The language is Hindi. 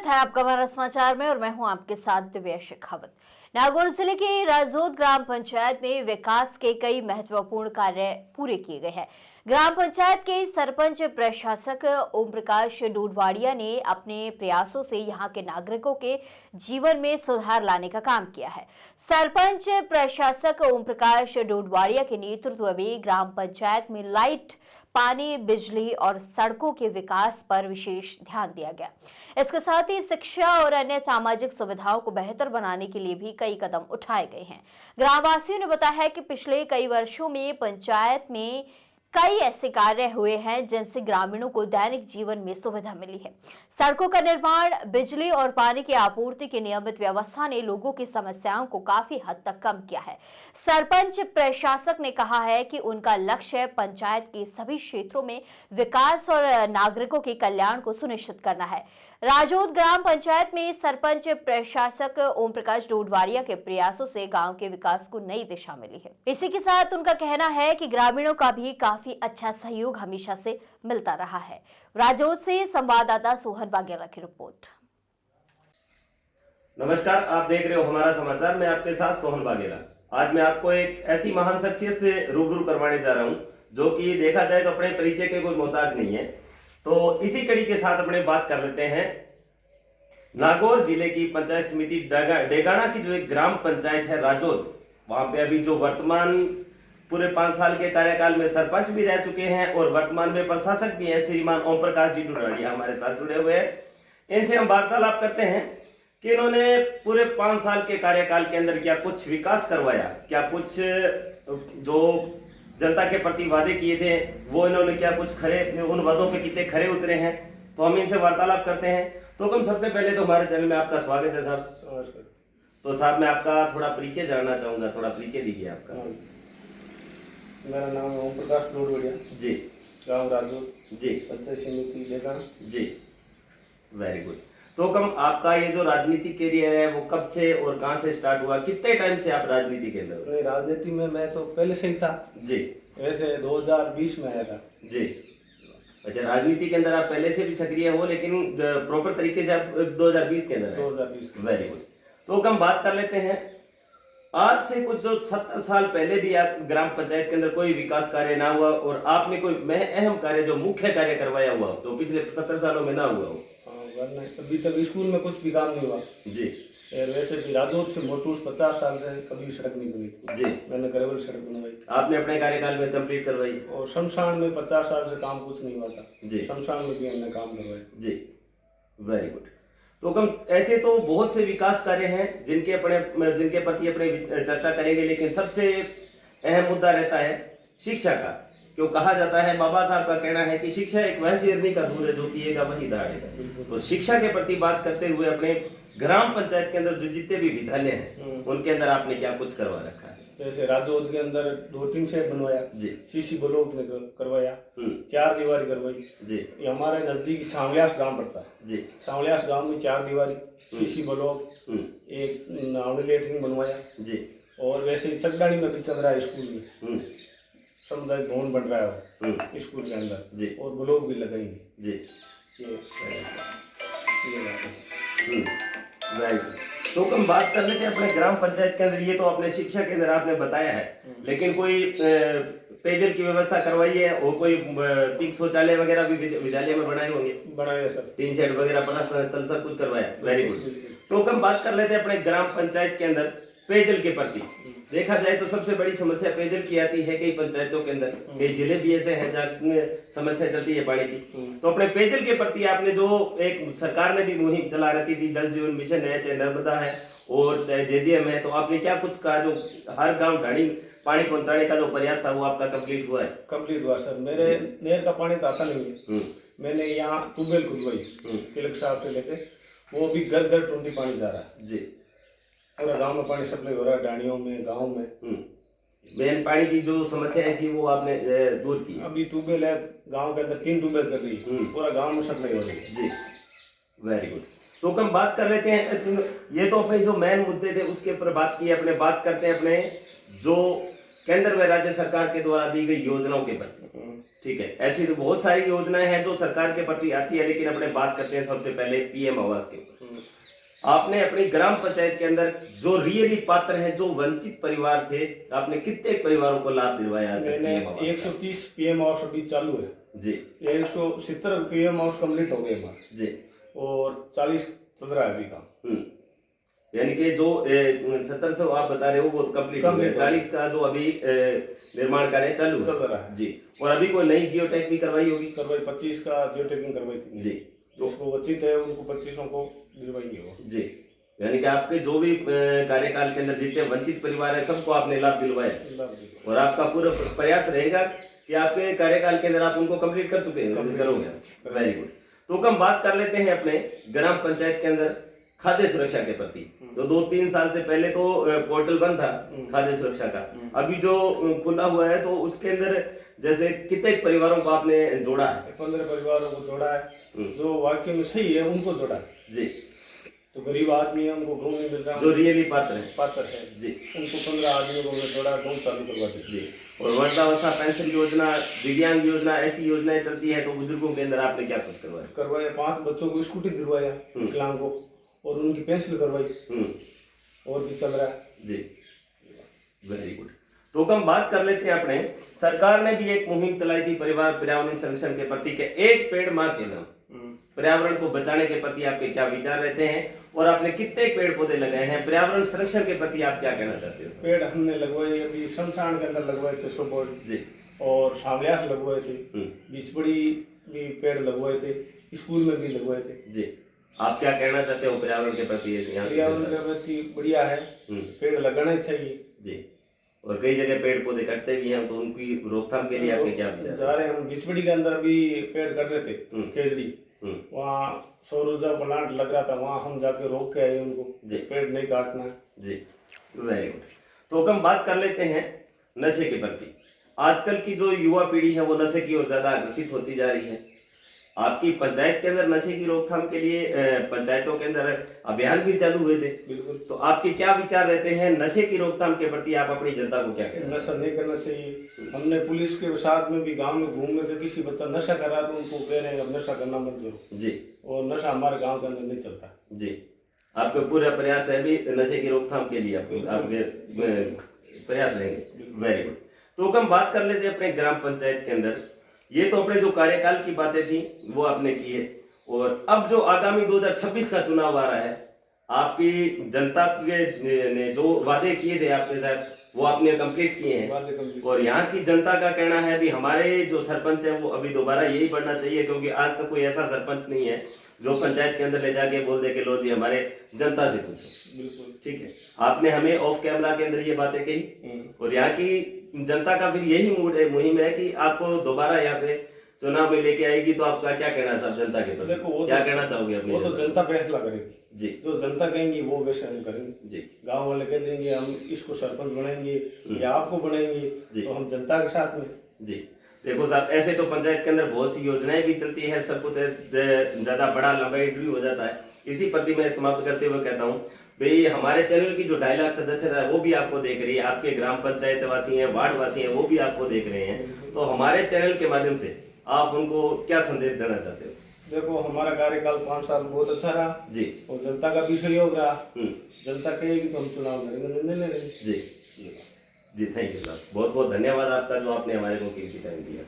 है आपका हमारा समाचार में और मैं हूं आपके साथ दिव्या शेखावत। नागौर जिले के राजोद ग्राम पंचायत में विकास के कई महत्वपूर्ण कार्य पूरे किए गए हैं। ग्राम पंचायत के सरपंच प्रशासक ओम प्रकाश डूडवाड़िया ने अपने प्रयासों से यहां के नागरिकों के जीवन में सुधार लाने का काम किया है। सरपंच प्रशासक ओम प्रकाश डूडवाड़िया के नेतृत्व में ग्राम पंचायत में लाइट, पानी, बिजली और सड़कों के विकास पर विशेष ध्यान दिया गया। इसके साथ ही शिक्षा और अन्य सामाजिक सुविधाओं को बेहतर बनाने के लिए भी कई कदम उठाए गए हैं। ग्रामवासियों ने बताया है कि पिछले कई वर्षों में पंचायत में कई ऐसे कार्य हुए हैं जिनसे ग्रामीणों को दैनिक जीवन में सुविधा मिली है। सड़कों का निर्माण, बिजली और पानी की आपूर्ति की नियमित व्यवस्था ने लोगों की समस्याओं को काफी हद तक कम किया है। सरपंच प्रशासक ने कहा है कि उनका लक्ष्य पंचायत के सभी क्षेत्रों में विकास और नागरिकों के कल्याण को सुनिश्चित करना है। राजोद ग्राम पंचायत में सरपंच प्रशासक ओम प्रकाश डूडवाड़िया के प्रयासों से गांव के विकास को नई दिशा मिली है। इसी के साथ उनका कहना है कि ग्रामीणों का भी काफी अच्छा सहयोग हमेशा से मिलता रहा है। राजोद से संवाददाता सोहन वाघेला की रिपोर्ट। नमस्कार, आप देख रहे हो हमारा समाचार। मैं आपके साथ सोहन वाघेला। आज मैं आपको एक ऐसी महान शख्सियत से रूबरू करवाने जा रहा हूं जो कि देखा जाए तो अपने परिचय के कोई मोहताज नहीं है। तो इसी कड़ी के साथ अपने बात कर लेते हैं नागौर जिले की पंचायत समिति डेगाना की जो एक ग्राम पंचायत है राजोद, वहां पे अभी जो वर्तमान पूरे 5 साल के कार्यकाल में सरपंच भी रह चुके हैं और वर्तमान में प्रशासक भी हैं श्रीमान ओम प्रकाश जी डूडवाड़िया हमारे साथ जुड़े हुए हैं। इनसे हम वार्तालाप करते हैं कि इन्होंने पूरे 5 साल के कार्यकाल के अंदर क्या कुछ विकास करवाया, क्या कुछ जो जनता के प्रति वादे किए थे वो इन्होंने क्या कुछ खरे उन वादों पे कितने खरे उतरे हैं। तो हम इनसे वार्तालाप करते हैं। तो हम सबसे पहले तो हमारे चैनल में आपका स्वागत है साहब। तो साहब मैं आपका थोड़ा परिचय जानना चाहूंगा, थोड़ा परिचय दीजिए आपका। मेरा नाम है ओम प्रकाश डूडवाड़िया जी, गाँव राजोद जी, पंचायत समिति डेगाना जी, वेरी गुड। तो कम आपका ये जो राजनीति कैरियर है वो कब से और कहां से स्टार्ट हुआ, कितने टाइम से आप राजनीति के अंदर? नहीं, राजनीति में मैं तो पहले से ही था जी, वैसे 2020 में आया था जी। अच्छा, राजनीति के अंदर आप पहले से भी सक्रिय हो लेकिन प्रॉपर तरीके से आप 2020 के अंदर है। 2020 वेरी गुड। तो हम बात कर लेते हैं आज से कुछ जो 70 साल पहले भी आप ग्राम पंचायत के अंदर कोई विकास कार्य ना हुआ और आपने कोई अहम कार्य जो मुख्य कार्य करवाया हुआ जो पिछले 70 सालों में ना हुआ हो? वरना अभी तक स्कूल में कुछ भी काम नहीं हुआ जी। और वैसे भी राजोद से मोटूस 50 साल से कभी सड़क नहीं बनी थी जी, मैंने ग्रेवल सड़क बनवाई, आपने अपने कार्यकाल में कंप्लीट करवाई। और शमशान में 50 साल से काम कुछ नहीं हुआ था जी, शमशान में भी हमने काम करवाया। जी, वेरी गुड। तो हम ऐसे तो बहुत से विकास कार्य हैं जिनके प्रति अपने चर्चा करेंगे, लेकिन सबसे अहम मुद्दा रहता है शिक्षा का। क्यों कहा जाता है, बाबा साहब का कहना है कि शिक्षा एक वह शेरनी का दूध है जो पिएगा वही दहाड़ेगा। तो शिक्षा के प्रति बात करते हुए अपने ग्राम पंचायत के अंदर जो जितने भी विद्यालय हैं उनके अंदर आपने क्या कुछ करवा रखा है? जैसे राजोद के अंदर 2-3 सेट बनवाया जी, सीसी ब्लॉक ने करवाया, 4 दीवारी करवाई जी। ये हमारे नजदीक सांवलियास गांव पड़ता है जी, सांवलियास गांव में 4 दीवारी सीसी ब्लॉक, एक नावड़ी लेटरिन बनवाया जी, और वैसे चकडानी में भी चल रहा है स्कूल में सामुदायिक भवन बन रहा है स्कूल के अंदर जी, और ब्लॉक भी लगाएंगे जी। ये वेरी गुड। तो हम बात कर लेते हैं अपने ग्राम पंचायत के अंदर। ये तो अपने शिक्षा के अंदर आपने बताया है, लेकिन कोई पेयजल की व्यवस्था करवाई है और कोई पिंक शौचालय वगैरह भी विद्यालय में बनाए होंगे? बनाया सर, टीन शेड वगैरह, परास्थल स्थल सब कुछ करवाया। Very good. तो हम बात कर लेते हैं अपने ग्राम पंचायत के अंदर पेयजल के प्रति। देखा जाए तो सबसे बड़ी समस्या पेयजल की आती है कई पंचायतों के अंदर, कई जिले भी ऐसे हैं जहाँ समस्या चलती है पानी की। तो अपने पेयजल के प्रति आपने जो एक सरकार ने भी मुहिम चला रखी थी, जल जीवन मिशन है, चाहे नर्मदा है और चाहे जेजीएम है, तो आपने क्या कुछ कहा जो हर गांव ढाणी पानी पहुंचाने का जो प्रयास था वो आपका कंप्लीट हुआ है? कंप्लीट हुआ सर। मेरे नहर का पानी तो आता नहीं है, मैंने यहाँ ट्यूबवेल खुदवाई तिलक साहब से लेके, वो भी घर घर टूटी पानी जा रहा है जी। पूरा गांव में पानी सप्लाई हो रहा है, डाणियों में, गांव में। मेन पानी की जो समस्याएं थी वो आपने दूर की? अभी ट्यूबवेल है गांव के अंदर, 3 ट्यूबवेल चल रही है, पूरा गांव में सप्लाई हो रही है। जी, वेरी गुड। तो हम बात कर लेते हैं, ये तो अपने जो मेन मुद्दे थे उसके ऊपर बात की। अपने बात करते हैं अपने जो केंद्र व राज्य सरकार के द्वारा दी गई योजनाओं के प्रति। ठीक है, ऐसी तो बहुत सारी योजनाएं हैं जो सरकार के प्रति आती है, लेकिन अपने बात करते हैं सबसे पहले पीएम आवास के ऊपर। आपने अपनी ग्राम पंचायत के अंदर जो रियली पात्र हैं, जो वंचित परिवार थे, आपने कितने परिवारों को लाभ दिलवाया? मैंने 130 पीएम आवास अभी चालू है जी, 170 पीएम आवास कंप्लीट हो गए हमारे जी, और 40 चल रहा है अभी काम। यानी कि जो 1700 आप बता रहे हो वो कंप्लीट हो गया, 40 का जो अभी निर्माण कार्य चालू चल रहा है जी। और अभी कोई नई जियो टैग भी करवाई होगी? 25 का जियो टैगिंग करवाई थी जी, उसको वंचित है उनको 25 को दिलवाएंगे वो जी। यानी कि आपके जो भी कार्यकाल के अंदर जितने वंचित परिवार है सबको आपने लाभ दिलवाया, और आपका पूरा प्रयास रहेगा कि आपके कार्यकाल के अंदर आप उनको कंप्लीट कर चुके हैं, करोगे। Very good. तो हम बात कर लेते हैं अपने ग्राम पंचायत के अंदर खाद्य सुरक्षा के प्रति। तो 2-3 साल से पहले तो पोर्टल बंद था खाद्य सुरक्षा का, अभी जो खुला हुआ है तो उसके अंदर जैसे कितने परिवारों को आपने जोड़ा है? 15 परिवारों को जोड़ा है, जो वाकई में सही है उनको जोड़ा है जी। तो गरीब आदमी है उनको गौ नहीं मिल रहा, जो रियली पात्र है जी, उनको 15 आदमियों को मैं जोड़ा, गौ चालू करवा दी जी। और वृद्धावस्था पेंशन योजना, दिव्यांग योजना, ऐसी योजनाएं चलती है, तो बुजुर्गों के अंदर आपने क्या कुछ करवाया? 5 बच्चों को स्कूटी दिलवाया विकलांग को, और उनकी पेंशन करवाई, और भी चल रहा है जी। Very good. तो हम बात कर लेते हैं अपने, सरकार ने भी एक मुहिम चलाई थी परिवार पर्यावरण संरक्षण के प्रति के एक पेड़ मां के नाम। पर्यावरण को बचाने के प्रति आपके क्या विचार रहते हैं, और आपने कितने पेड़ पौधे लगाए हैं? पर्यावरण संरक्षण के प्रति आप क्या कहना चाहते हो? पेड़ हमने लगवाए अभी शमशान के अंदर लगवाए 600 पेड़ जी, और सामल्यास लगवाए थे, बिचपड़ी भी पेड़ लगवाए थे, स्कूल में भी लगवाए थे जी। आप क्या कहना चाहते हो पर्यावरण के प्रति? पर्यावरण के प्रति बढ़िया है, पेड़ लगाना ही चाहिए जी। और कई जगह पेड़ पौधे कटते भी हैं, तो उनकी रोकथाम के लिए आपके क्या विचार? जा रहे हम बिचपड़ी के अंदर भी पेड़ कट रहे थे, केजड़ी वहाँ सौर ऊर्जा प्लांट लग रहा था, वहाँ हम जाके रोक के आए उनको, पेड़ नहीं काटना जी। Very good. तो हम बात कर लेते हैं नशे के प्रति। आजकल की जो युवा पीढ़ी है वो नशे की ओर ज्यादा आकर्षित होती जा रही है। आपकी पंचायत के अंदर नशे की रोकथाम के लिए पंचायतों के अंदर अभियान भी चालू हुए थे, बिल्कुल। तो आपके क्या विचार रहते हैं नशे की रोकथाम के प्रति? आप अपनी जनता को क्या कहते हैं? नशा नहीं करना चाहिए। हमने पुलिस के साथ में भी गांव में घूम के किसी बच्चा नशा कर रहा तो उनको कह रहे हैं अब नशा करना मत करो जी, और नशा हमारे गांव के अंदर नहीं चलता जी। आपके पूरा प्रयास है भी नशे की रोकथाम के लिए, आपके प्रयास रहेंगे। Very good. तो हम बात कर लेते हैं अपने ग्राम पंचायत के अंदर, ये तो अपने जो कार्यकाल की बातें थी वो आपने की है, और अब जो आगामी 2026 का चुनाव आ रहा है, आपकी जनता के ने जो वादे किए थे आपके साथ वो आपने कंप्लीट किए हैं, और यहाँ की जनता का कहना है भी हमारे जो सरपंच है वो अभी दोबारा यही बनना चाहिए, क्योंकि आज तक कोई ऐसा सरपंच नहीं है जो पंचायत के अंदर ले जाके बोल दे के लो जी हमारे जनता से पूछो। बिल्कुल ठीक है, आपने हमें ऑफ कैमरा के अंदर ये बातें कही, और यहाँ की जनता का फिर यही मुहिम है कि आपको दोबारा यहाँ पे चुनाव में लेके आएगी, तो आपका क्या कहना सब जनता के प्रति? देखो क्या कहना चाहोगे अपनी? वो तो जनता फैसला करेगी जी, जो जनता कहेंगी वो वैसे हम करेंगे जी। गांव वाले कह देंगे हम इसको सरपंच बनाएंगे या आपको बनाएंगे, तो हम जनता के साथ में जी। देखो साहब, ऐसे तो पंचायत के अंदर बहुत सी योजनाएं भी चलती है, सब कुछ ज्यादा बड़ा लंबा इंटरव्यू हो जाता है। इसी प्रति मैं समाप्त करते हुए कहता हूँ भाई हमारे चैनल की जो 2.5 लाख सदस्य है वो भी आपको देख रही है, आपके ग्राम पंचायत वासी हैं, वार्ड वासी हैं, वो भी आपको देख रहे हैं, तो हमारे चैनल के माध्यम से आप उनको क्या संदेश देना चाहते हो? देखो हमारा कार्यकाल 5 साल बहुत अच्छा रहा जी, और जनता का भी सहयोग रहा। जनता कहेगी तो हम चुनाव लड़ेंगे, निर्णय लेंगे जी जी। थैंक यू साहब, बहुत बहुत धन्यवाद आपका जो आपने हमारे को कीमती टाइम दिया।